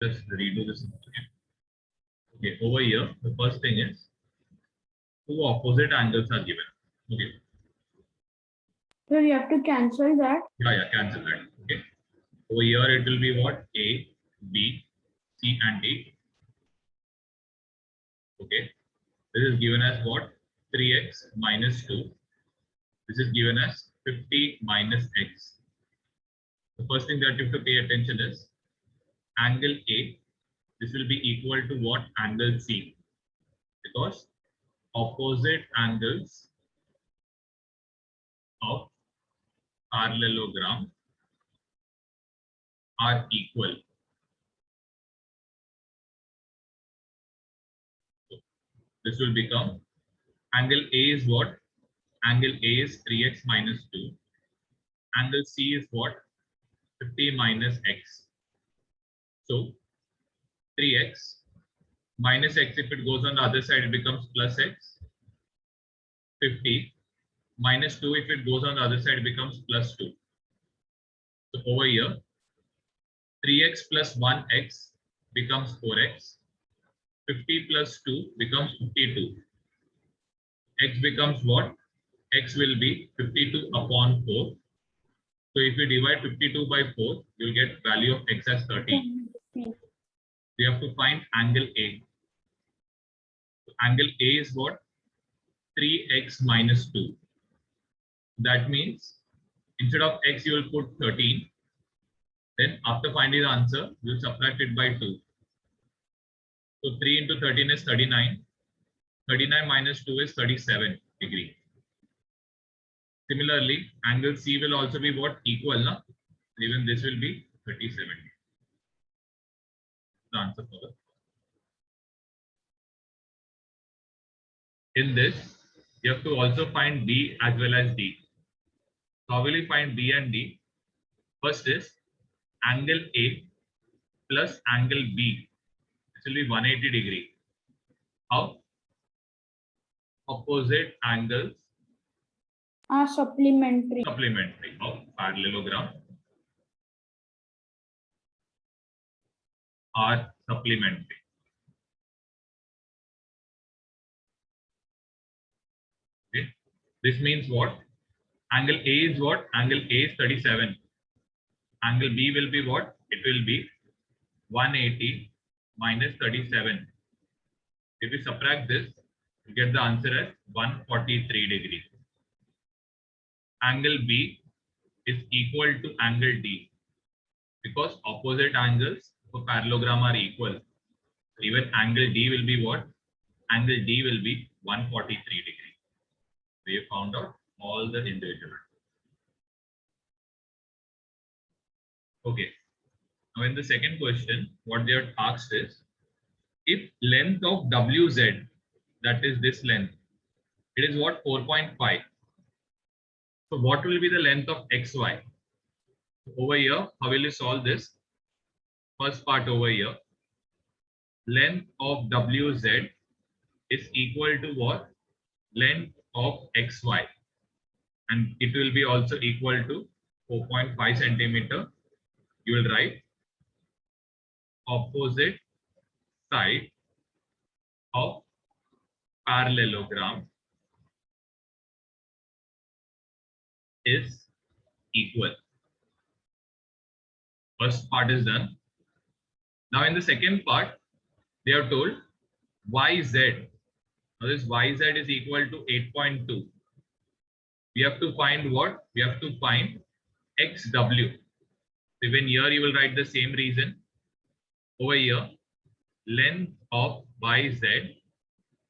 Just redo this again. Okay, over here, the first thing is two opposite angles are given. Okay. So you have to cancel that. Yeah, cancel that. Okay. Over here it will be what? A, B, C, and D. Okay. This is given as what? 3x minus 2. This is given as 50 minus x. The first thing that you have to pay attention is angle A. This will be equal to what? Angle C. Because opposite angles of parallelogram are equal. So this will become angle A is what? Angle A is 3x minus 2. Angle C is what? 50 minus x. So 3x minus x, if it goes on the other side, it becomes plus x. 50 minus 2, if it goes on the other side, it becomes plus 2. So over here, 3x plus 1x becomes 4x. 50 plus 2 becomes 52. X becomes what? X will be 52 upon 4. So if you divide 52 by 4, you'll get value of x as 13. We have to find angle A. So angle A is what? 3x minus 2. That means instead of x, you will put 13. Then after finding the answer, you will subtract it by 2. So 3 into 13 is 39. 39 minus 2 is 37 degree. Similarly, angle C will also be what? Equal, na? Even this will be 37. The answer for the. In this, you have to also find B as well as D. So how will you find B and D? First is angle A plus angle B. This will be 180 degree. How? Opposite angles are supplementary. Supplementary of parallelogram are supplementary. Okay. This means what? Angle A is what? Angle A is 37. Angle B will be what? It will be 180 minus 37. If we subtract this, we get the answer as 143 degrees. Angle B is equal to angle D because opposite angles for parallelogram are equal. Even angle D will be what? Angle D will be 143 degrees. We have found out all the individual. Okay. Now in the second question, what they have asked is, if length of WZ, that is this length, it is what? 4.5. So what will be the length of XY? Over here, how will you solve this? First part over here, length of WZ is equal to what? Length of XY. And it will be also equal to 4.5 centimeter. You will write opposite side of parallelogram is equal. First part is done. Now in the second part, they are told YZ. Now this YZ is equal to 8.2. We have to find what? We have to find XW. Even here you will write the same reason. Over here, length of YZ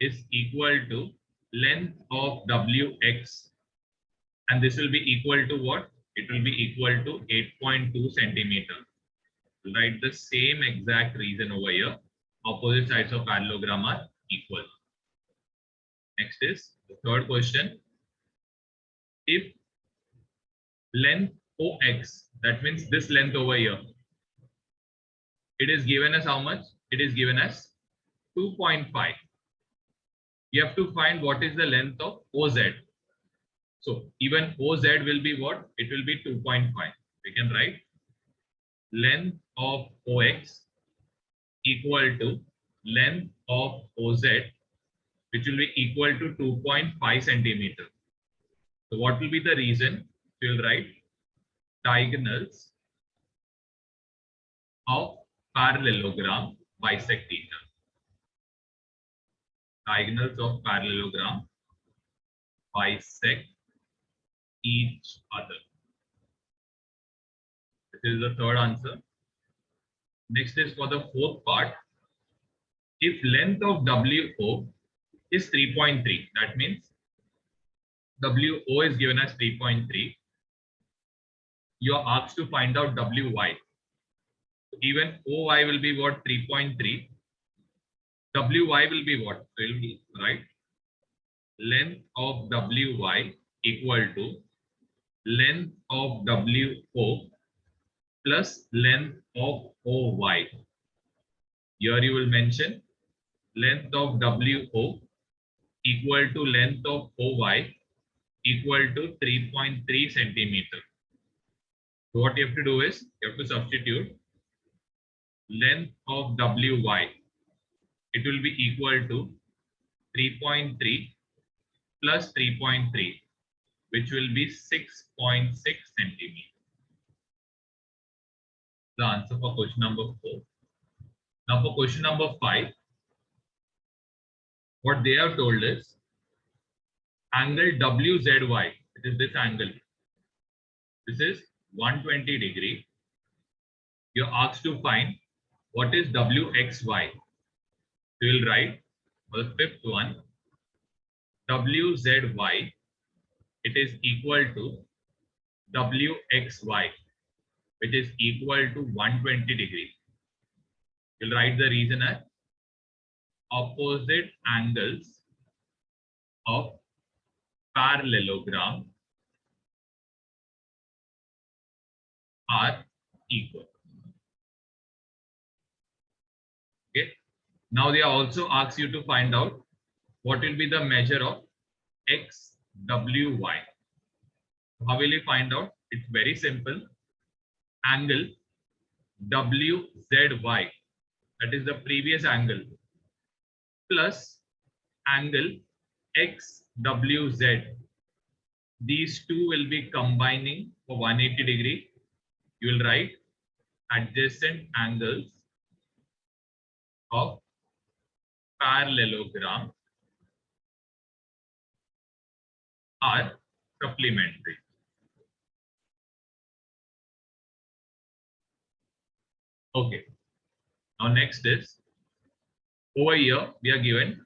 is equal to length of WX. And this will be equal to what? It will be equal to 8.2 centimeter. We'll write the same exact reason over here. Opposite sides of parallelogram are equal. Next is the third question. If length OX, that means this length over here, it is given as how much? It is given as 2.5. You have to find what is the length of OZ. So even OZ will be what? It will be 2.5. We can write length of OX equal to length of OZ, which will be equal to 2.5 centimeter. So what will be the reason? We'll write diagonals of parallelogram bisect each other. Diagonals of parallelogram bisect each other. This is the third answer. Next is for the fourth part. If length of WO is 3.3, that means WO is given as 3.3. You are asked to find out WY. Even OY will be what? 3.3. WY will be what? So it will be, right? Length of WY equal to length of WO plus length of OY. Here you will mention length of WO equal to length of OY equal to 3.3 centimeter. So what you have to do is you have to substitute length of WY. It will be equal to 3.3 plus 3.3, which will be 6.6 centimeter. The answer for question number 4. Now for question number 5, what they have told is angle WZY, it is this angle. This is 120 degree. You're asked to find what is WXY. We will write for the fifth one, WZY, it is equal to WXY, which is equal to 120 degree. You'll write the reason as opposite angles of parallelogram are equal. Okay. Now they also ask you to find out what will be the measure of XWY. How will you find out? It's very simple. Angle WZY, that is the previous angle, plus angle XWZ. These two will be combining for 180 degree. You will write adjacent angles of parallelogram are supplementary. Okay. Now next is over here we are given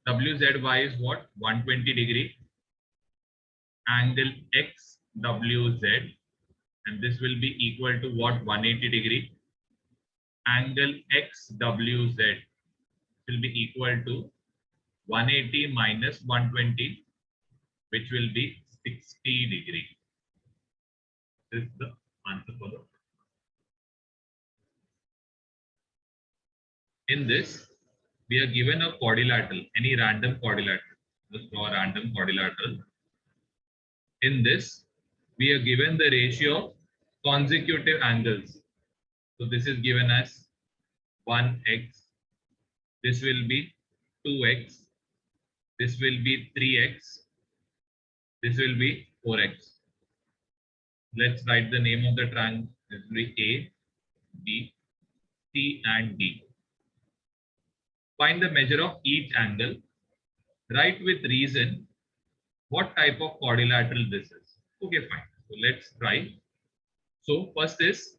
WZY is what? 120 degree. Angle XWZ, and this will be equal to what? 180 degree. Angle XWZ will be equal to 180 minus 120, which will be 60 degree. This is the answer for the. In this, we are given a quadrilateral, any random quadrilateral. Let's draw a random quadrilateral. In this, we are given the ratio of consecutive angles. So this is given as 1x. This will be 2x. This will be 3x. This will be 4x. Let's write the name of the triangle. This will be A, B, C, and D. Find the measure of each angle. Write with reason what type of quadrilateral this is. Okay, fine. So let's try. So first is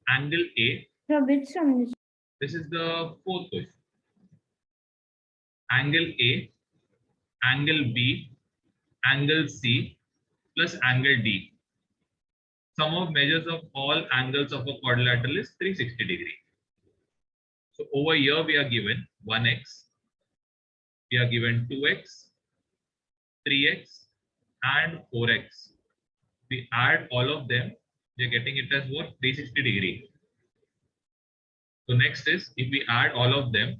angle A. So which one is? This is the fourth question. Angle A, angle B, angle C, plus angle D. Sum of measures of all angles of a quadrilateral is 360 degree. So over here we are given 1x, we are given 2x, 3x, and 4x. We add all of them, we are getting it as what? 360 degree. So next is, if we add all of them,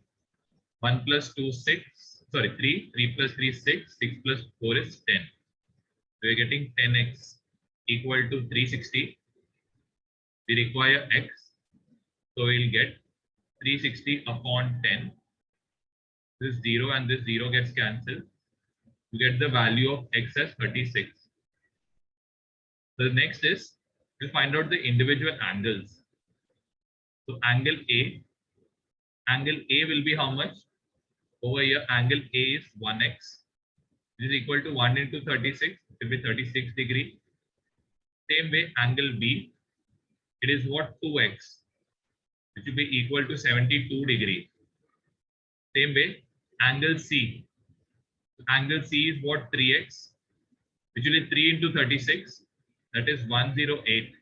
1 plus 2, 6, sorry, 3, 3 plus 3, 6, 6 plus 4 is 10. We are getting 10x equal to 360. We require x, so we will get 360 upon 10. This 0 and this 0 gets cancelled. You get the value of x as 36. The next is to find out the individual angles. So angle A will be how much? Over here, angle A is 1x. It is equal to 1 into 36. It will be 36 degree. Same way, angle B, it is what? 2x, which will be equal to 72 degree. Same way, angle C. Angle C is what? 3x, which will be 3 into 36. That is 108.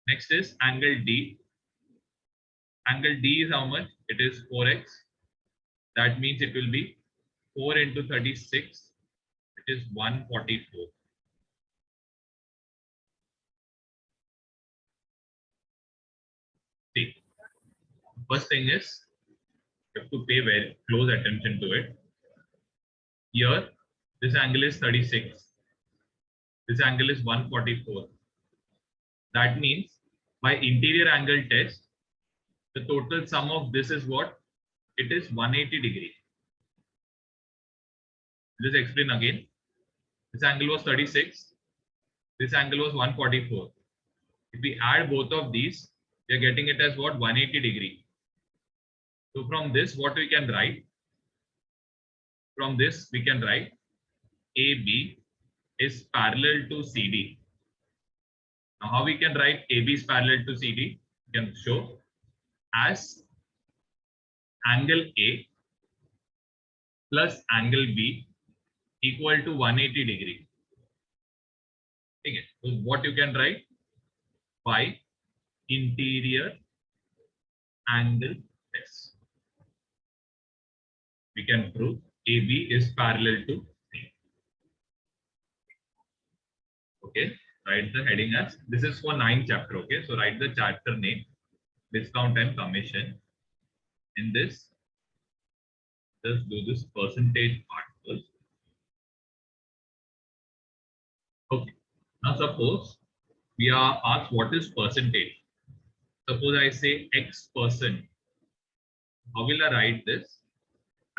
Next is angle D. Angle D is how much? It is 4x. That means it will be 4 into 36. It is 144. See, first thing is you have to pay very close attention to it. Here, this angle is 36. This angle is 144. That means by interior angle test, the total sum of this is what? It is 180 degree. Let's explain again. This angle was 36. This angle was 144. If we add both of these, we are getting it as what? 180 degree. So from this, what we can write? From this, we can write AB is parallel to CD. Now, how we can write AB is parallel to CD? We can show as angle A plus angle B equal to 180 degree. Okay. So what you can write? By interior angle test, we can prove AB is parallel to C. Okay, write the heading as, this is for 9th chapter. Okay, so write the chapter name, discount and commission. In this, just do this percentage part first. Okay, now suppose we are asked what is percentage. Suppose I say X%. How will I write this?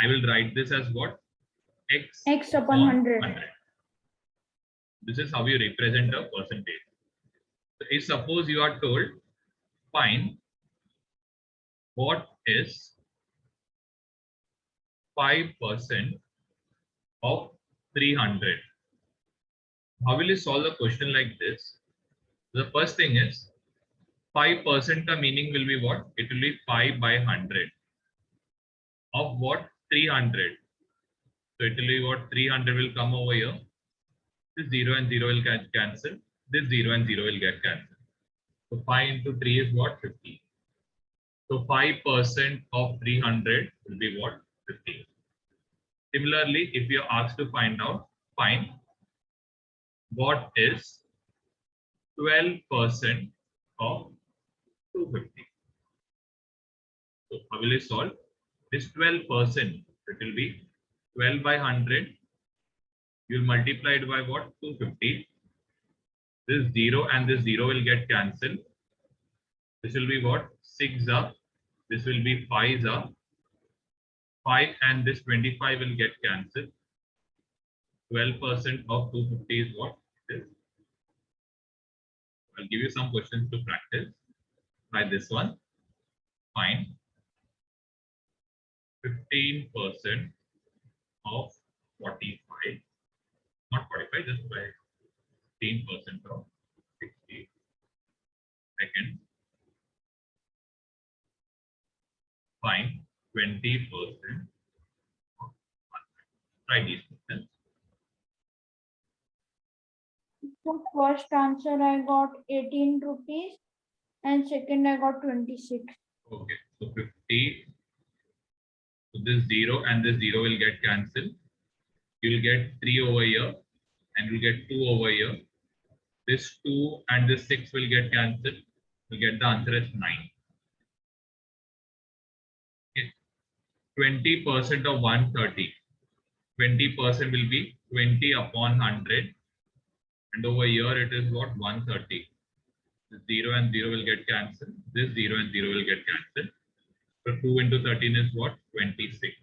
I will write this as what? X upon 100. This is how you represent a percentage. So if suppose you are told, find what is 5% of 300. How will you solve a question like this? The first thing is 5% the meaning will be what? It will be 5 by 100 of what? 300. So it will be what? 300 will come over here. This 0 and 0 will get cancelled. This 0 and 0 will get cancelled. So 5 into 3 is what? 50. So 5% of 300 will be what? 50. Similarly, if you are asked to find what is 12% of 250. So how will you solve? This 12%, it will be 12 by 100. You will multiply it by what? 250. This 0 and this 0 will get cancelled. This will be what? 6 up. This will be 5 up. 5 and this 25 will get cancelled. 12% of 250 is what it is. I'll give you some questions to practice. Try this one. Find 15% of 45. Not 45, just by 15% of 60. Second, find 20% of 100. Try these questions. So first answer I got 18 rupees and second I got 26. Okay, so 50. So this 0 and this 0 will get cancelled. You will get 3 over here and you will get 2 over here. This 2 and this 6 will get cancelled. You get the answer as 9. Okay. 20% of 130. 20% will be 20 upon 100. And over here it is what? 130. This 0 and 0 will get cancelled. This 0 and 0 will get cancelled. So 2 into 13 is what? 26.